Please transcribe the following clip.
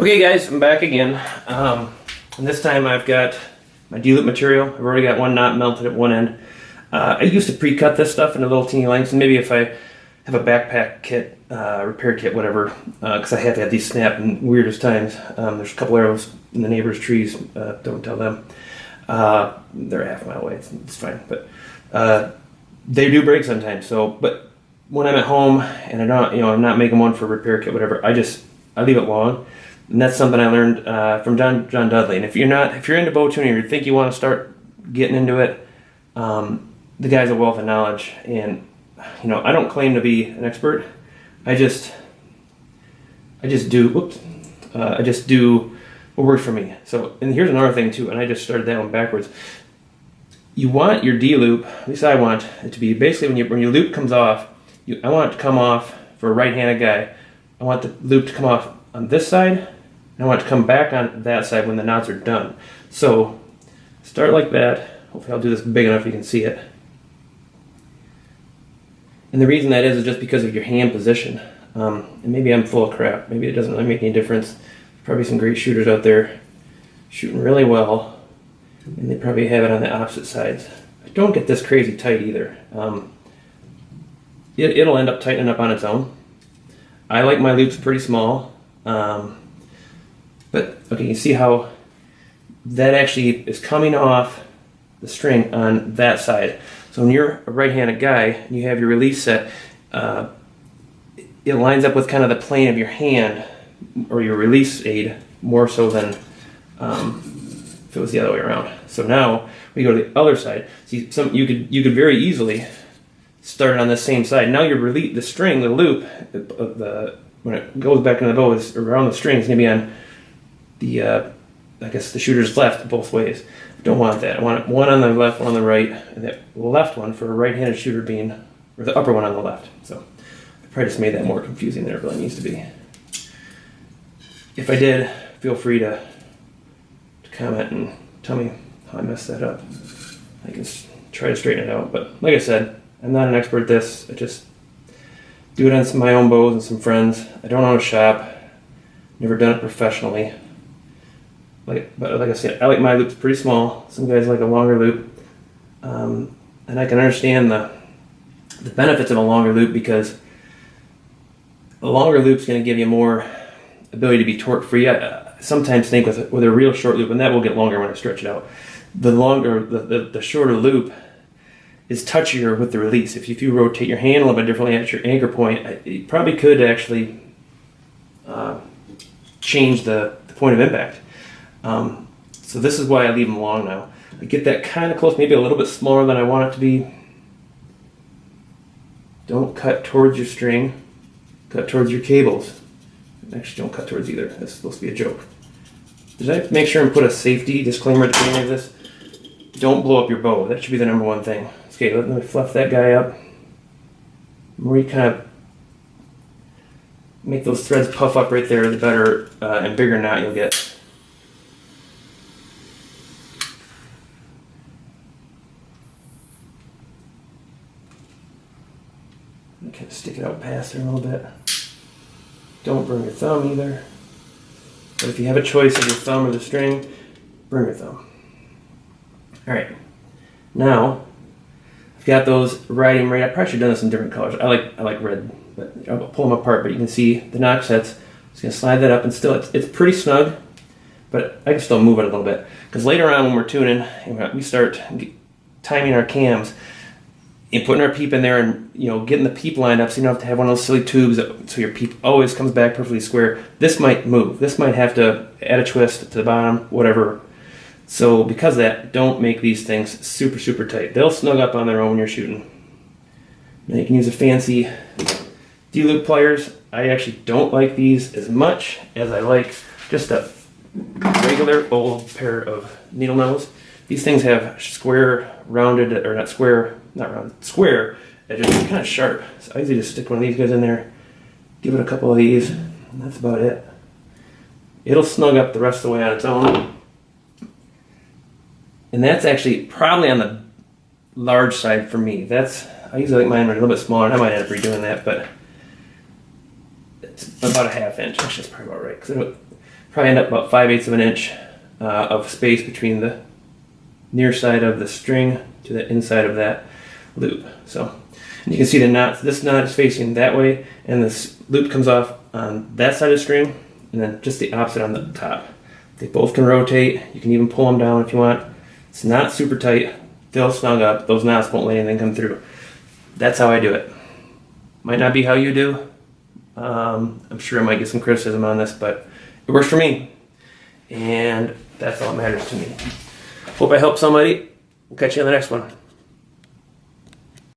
Okay guys, I'm back again. And this time I've got my D-loop material. I've already got one knot melted at one end. I used to pre-cut this stuff into little teeny lengths, and maybe if I have a backpack kit, repair kit, whatever, because I have had these snap in weirdest times. There's a couple arrows in the neighbor's trees, don't tell them. They're half a mile away, it's fine. But they do break sometimes, but when I'm at home and I'm not making one for a repair kit, whatever, I leave it long. And that's something I learned from John Dudley. And if you're into bow tuning or you think you want to start getting into it, the guy's a wealth of knowledge. And I don't claim to be an expert. I just do what works for me. So, and here's another thing too. And I just started that one backwards. You want your D loop, at least I want it to be basically when your loop comes off. I want it to come off for a right-handed guy. I want the loop to come off on this side. I want it to come back on that side when the knots are done. So start like that. Hopefully I'll do this big enough you can see it. And the reason that is just because of your hand position. And maybe I'm full of crap. Maybe it doesn't really make any difference. Probably some great shooters out there shooting really well. And they probably have it on the opposite sides. Don't get this crazy tight either. It'll end up tightening up on its own. I like my loops pretty small. But okay, you see how that actually is coming off the string on that side. So when you're a right-handed guy and you have your release set, it lines up with kind of the plane of your hand or your release aid more so than if it was the other way around. So now we go to the other side. See, you could very easily start it on the same side. Now your the string, the loop, when it goes back into the bow is around the string, it's gonna be on the the shooter's left both ways. I don't want that. I want one on the left, one on the right, and that left one for a right-handed shooter being, or the upper one on the left. So I probably just made that more confusing than it really needs to be. If I did, feel free to comment and tell me how I messed that up. I can try to straighten it out. But like I said, I'm not an expert at this. I just do it on some of my own bows and some friends. I don't own a shop. Never done it professionally. But like I said, I like my loops pretty small. Some guys like a longer loop. And I can understand the benefits of a longer loop because a longer loop's going to give you more ability to be torque free. I sometimes think with a real short loop, and that will get longer when I stretch it out. The shorter loop is touchier with the release. If you rotate your hand a little bit differently at your anchor point, it probably could actually change the point of impact. So this is why I leave them long now. I get that kind of close, maybe a little bit smaller than I want it to be. Don't cut towards your string, cut towards your cables. Actually, don't cut towards either. That's supposed to be a joke. Did I make sure and put a safety disclaimer at the beginning of this? Don't blow up your bow. That should be the number one thing. Okay, let me fluff that guy up. The more you kind of make those threads puff up right there, the better and bigger knot you'll get. Kind of stick it out past there a little bit. Don't burn your thumb either. But if you have a choice of your thumb or the string, burn your thumb. Alright, now I've got those riding right. I probably should have done this in different colors. I like red, but I'll pull them apart. But you can see the knock sets. Just gonna slide that up, and still it's pretty snug, but I can still move it a little bit because later on when we're tuning, we start timing our cams and putting our peep in there, and getting the peep lined up so you don't have to have one of those silly tubes so your peep always comes back perfectly square. This might move. This might have to add a twist to the bottom, whatever. So because of that, don't make these things super, super tight. They'll snug up on their own when you're shooting. Now you can use a fancy D-loop pliers. I actually don't like these as much as I like just a regular old pair of needle nose. These things have square, rounded, or not rounded, square edges, kind of sharp. So I usually just stick one of these guys in there, give it a couple of these, and that's about it. It'll snug up the rest of the way on its own. And that's actually probably on the large side for me. I usually like mine a little bit smaller, and I might end up redoing that, but it's about a 1/2 inch. Actually, that's probably about right. Because Probably end up about 5/8 of an inch of space between the near side of the string to the inside of that loop. So, and you can see the knot. This knot is facing that way, and this loop comes off on that side of the string, and then just the opposite on the top. They both can rotate. You can even pull them down if you want. It's not super tight. They'll snug up. Those knots won't let anything come through. That's how I do it. Might not be how you do. I'm sure I might get some criticism on this, but it works for me. And that's all that matters to me. Hope I helped somebody. We'll catch you on the next one.